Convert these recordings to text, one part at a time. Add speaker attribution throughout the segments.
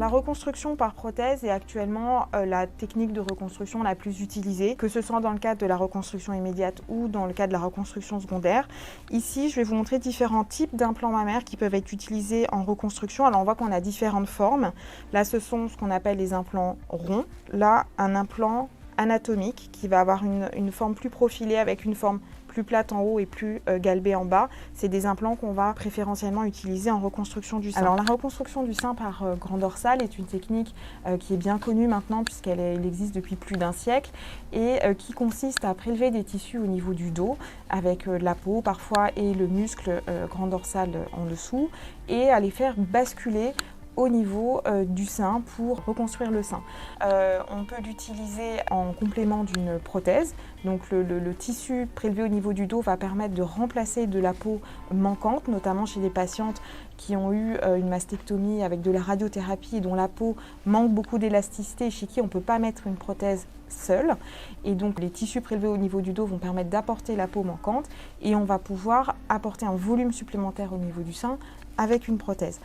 Speaker 1: La reconstruction par prothèse est actuellement la technique de reconstruction la plus utilisée, que ce soit dans le cadre de la reconstruction immédiate ou dans le cadre de la reconstruction secondaire. Ici, je vais vous montrer différents types d'implants mammaires qui peuvent être utilisés en reconstruction. Alors on voit qu'on a différentes formes. Là, ce sont ce qu'on appelle les implants ronds. Là, un implant anatomique qui va avoir une forme plus profilée avec une forme plus plate en haut et plus galbée en bas. C'est des implants qu'on va préférentiellement utiliser en reconstruction du sein. Alors la reconstruction du sein par grand dorsal est une technique qui est bien connue maintenant puisqu'elle existe depuis plus d'un siècle et qui consiste à prélever des tissus au niveau du dos avec la peau parfois et le muscle grand dorsal en dessous et à les faire basculer au niveau du sein pour reconstruire le sein. On peut l'utiliser en complément d'une prothèse. Donc le tissu prélevé au niveau du dos va permettre de remplacer de la peau manquante, notamment chez des patientes qui ont eu une mastectomie avec de la radiothérapie et dont la peau manque beaucoup d'élasticité et chez qui on ne peut pas mettre une prothèse seule. Et donc les tissus prélevés au niveau du dos vont permettre d'apporter la peau manquante et on va pouvoir apporter un volume supplémentaire au niveau du sein avec une prothèse.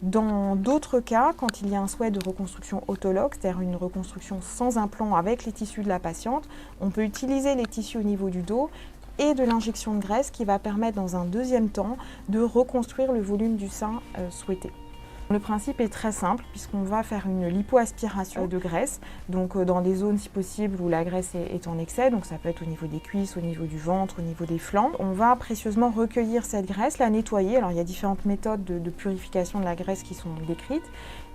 Speaker 1: Dans d'autres cas, quand il y a un souhait de reconstruction autologue, c'est-à-dire une reconstruction sans implant avec les tissus de la patiente, on peut utiliser les tissus au niveau du dos et de l'injection de graisse qui va permettre dans un deuxième temps de reconstruire le volume du sein souhaité. Le principe est très simple puisqu'on va faire une lipoaspiration de graisse, donc dans des zones si possible où la graisse est en excès, donc ça peut être au niveau des cuisses, au niveau du ventre, au niveau des flancs. On va précieusement recueillir cette graisse, la nettoyer, alors il y a différentes méthodes de purification de la graisse qui sont décrites,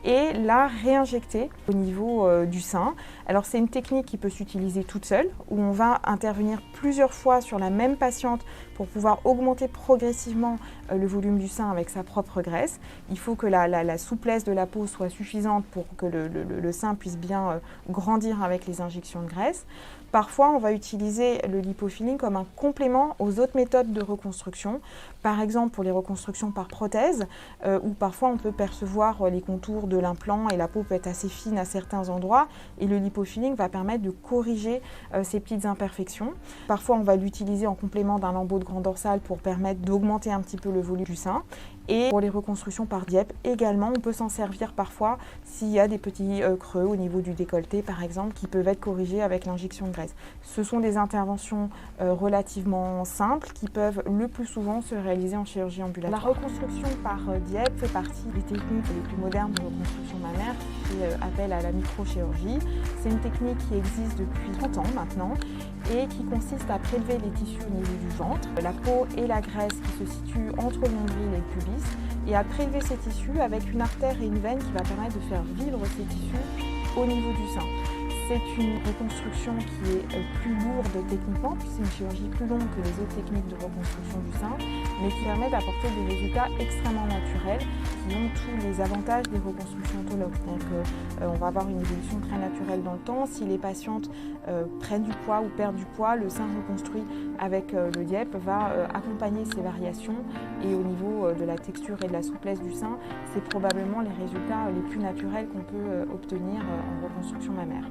Speaker 1: et la réinjecter au niveau du sein. Alors c'est une technique qui peut s'utiliser toute seule, où on va intervenir plusieurs fois sur la même patiente pour pouvoir augmenter progressivement le volume du sein avec sa propre graisse. Il faut que la souplesse de la peau soit suffisante pour que le sein puisse bien grandir avec les injections de graisse. Parfois, on va utiliser le lipofilling comme un complément aux autres méthodes de reconstruction, par exemple pour les reconstructions par prothèse, où parfois on peut percevoir les contours de l'implant et la peau peut être assez fine à certains endroits, et le lipofilling va permettre de corriger ces petites imperfections. Parfois, on va l'utiliser en complément d'un lambeau de grand dorsal pour permettre d'augmenter un petit peu le volume du sein. Et pour les reconstructions par DIEP également, on peut s'en servir parfois s'il y a des petits creux au niveau du décolleté par exemple qui peuvent être corrigés avec l'injection de graisse. Ce sont des interventions relativement simples qui peuvent le plus souvent se réaliser en chirurgie ambulatoire. La reconstruction par DIEP fait partie des techniques les plus modernes de reconstruction mammaire qui fait appel à la microchirurgie. C'est une technique qui existe depuis 30 ans maintenant et qui consiste à prélever les tissus au niveau du ventre, la peau et la graisse qui se situent entre le nombril et le pubis, et à prélever ces tissus avec une artère et une veine qui va permettre de faire vivre ces tissus au niveau du sein. C'est une reconstruction qui est plus lourde techniquement, puis c'est une chirurgie plus longue que les autres techniques de reconstruction du sein, mais qui permet d'apporter des résultats extrêmement naturels qui ont tous les avantages des reconstructions autologues. Donc on va avoir une évolution très naturelle dans le temps. Si les patientes prennent du poids ou perdent du poids, le sein reconstruit avec le DIEP va accompagner ces variations et au niveau de la texture et de la souplesse du sein, c'est probablement les résultats les plus naturels qu'on peut obtenir en reconstruction mammaire.